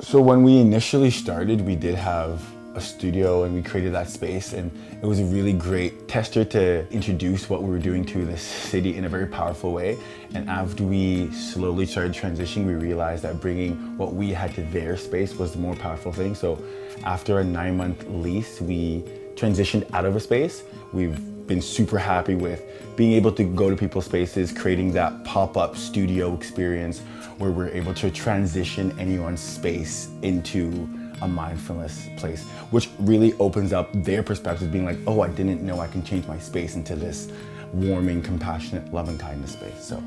So when we initially started, we did have a studio and we created that space, and it was a really great tester to introduce what we were doing to the city in a very powerful way. And after we slowly started transitioning, we realized that bringing what we had to their space was the more powerful thing. So after a 9-month lease, we transitioned out of a space. We've been super happy with being able to go to people's spaces, creating that pop-up studio experience where we're able to transition anyone's space into a mindfulness place, which really opens up their perspective, being like, oh, I didn't know I can change my space into this warming, compassionate, love and kindness space. So.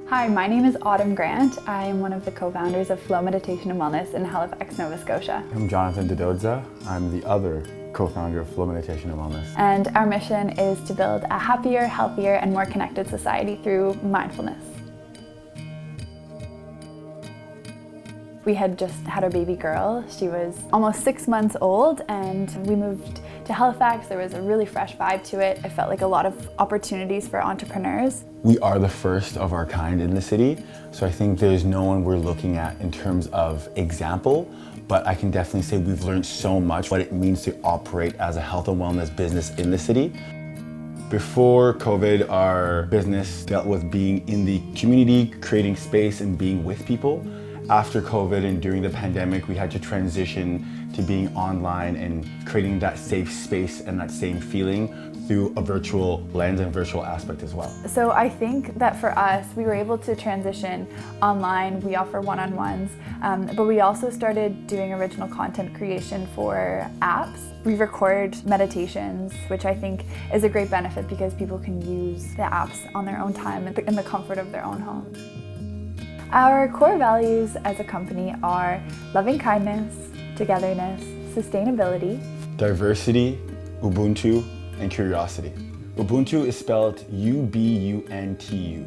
Hi, my name is Autumn Grant. I am one of the co-founders of Flow Meditation and Wellness in Halifax, Nova Scotia. I'm Jonathan Dododza. I'm the other co-founder of Flow Meditation and Wellness. And our mission is to build a happier, healthier, and more connected society through mindfulness. We had just had our baby girl. She was almost 6 months old, and we moved to Halifax. There was a really fresh vibe to it. I felt like a lot of opportunities for entrepreneurs. We are the first of our kind in the city, so I think there's no one we're looking at in terms of example, but I can definitely say we've learned so much what it means to operate as a health and wellness business in the city. Before COVID, our business dealt with being in the community, creating space and being with people. After COVID and during the pandemic, we had to transition to being online and creating that safe space and that same feeling through a virtual lens and virtual aspect as well. So I think that for us, we were able to transition online. We offer one-on-ones, but we also started doing original content creation for apps. We record meditations, which I think is a great benefit because people can use the apps on their own time in the comfort of their own home. Our core values as a company are loving kindness, togetherness, sustainability, diversity, Ubuntu, and curiosity. Ubuntu is spelled U-B-U-N-T-U.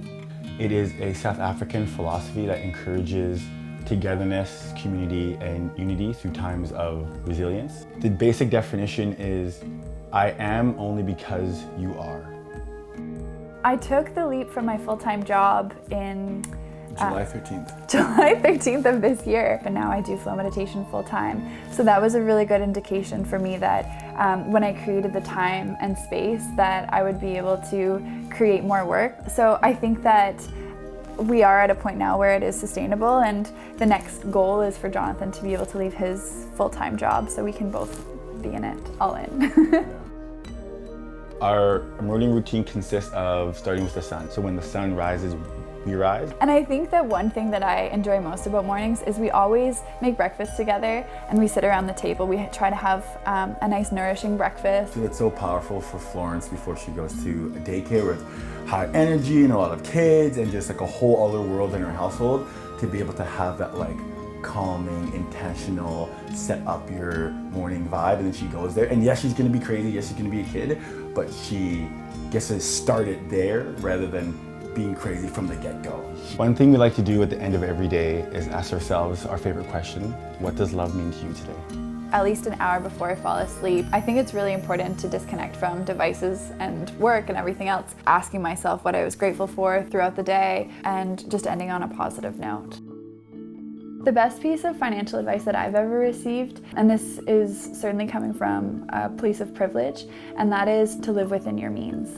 It is a South African philosophy that encourages togetherness, community, and unity through times of resilience. The basic definition is, I am only because you are. I took the leap from my full-time job in July 13th. July 13th of this year. But now I do flow meditation full time. So that was a really good indication for me that when I created the time and space that I would be able to create more work. So I think that we are at a point now where it is sustainable, and the next goal is for Jonathan to be able to leave his full-time job so we can both be in it, all in. Our morning routine consists of starting with the sun. So when the sun rises, we rise. And I think that one thing that I enjoy most about mornings is we always make breakfast together and we sit around the table. We try to have a nice nourishing breakfast. It's so powerful for Florence before she goes to a daycare with high energy and a lot of kids and just like a whole other world in her household, to be able to have that like calming, intentional, set up your morning vibe, and then she goes there. And yes, she's gonna be crazy, yes, she's gonna be a kid, but she gets to start it there rather than being crazy from the get-go. One thing we like to do at the end of every day is ask ourselves our favorite question: what does love mean to you today? At least an hour before I fall asleep, I think it's really important to disconnect from devices and work and everything else, asking myself what I was grateful for throughout the day and just ending on a positive note. The best piece of financial advice that I've ever received, and this is certainly coming from a place of privilege, and that is to live within your means.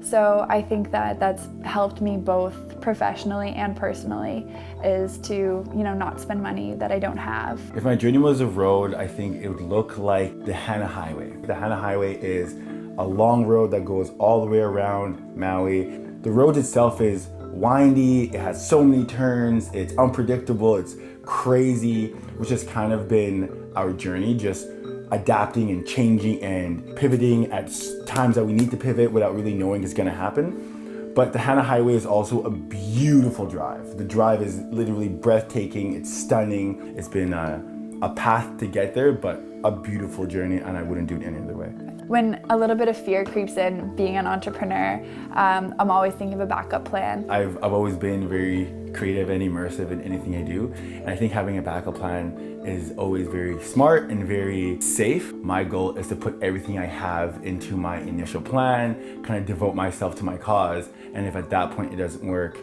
So I think that that's helped me both professionally and personally, is to, not spend money that I don't have. If my journey was a road, I think it would look like the Hana Highway. The Hana Highway is a long road that goes all the way around Maui. The road itself is windy, it has so many turns, it's unpredictable, it's crazy, which has kind of been our journey, just adapting and changing and pivoting at times that we need to pivot without really knowing it's gonna happen. But the Hana Highway is also a beautiful drive. The drive is literally breathtaking, it's stunning. It's been a path to get there, but a beautiful journey, and I wouldn't do it any other way. When a little bit of fear creeps in, being an entrepreneur, I'm always thinking of a backup plan. I've always been very creative and immersive in anything I do, and I think having a backup plan is always very smart and very safe. My goal is to put everything I have into my initial plan, kind of devote myself to my cause, and if at that point it doesn't work,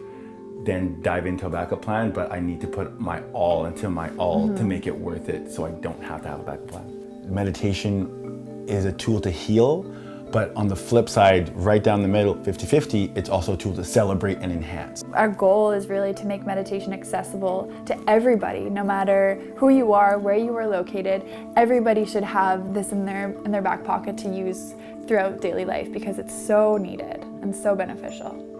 then dive into a backup plan, but I need to put my all into my all to make it worth it so I don't have to have a backup plan. Meditation is a tool to heal, but on the flip side, right down the middle, 50-50, it's also a tool to celebrate and enhance. Our goal is really to make meditation accessible to everybody, no matter who you are, where you are located. Everybody should have this in their back pocket to use throughout daily life because it's so needed and so beneficial.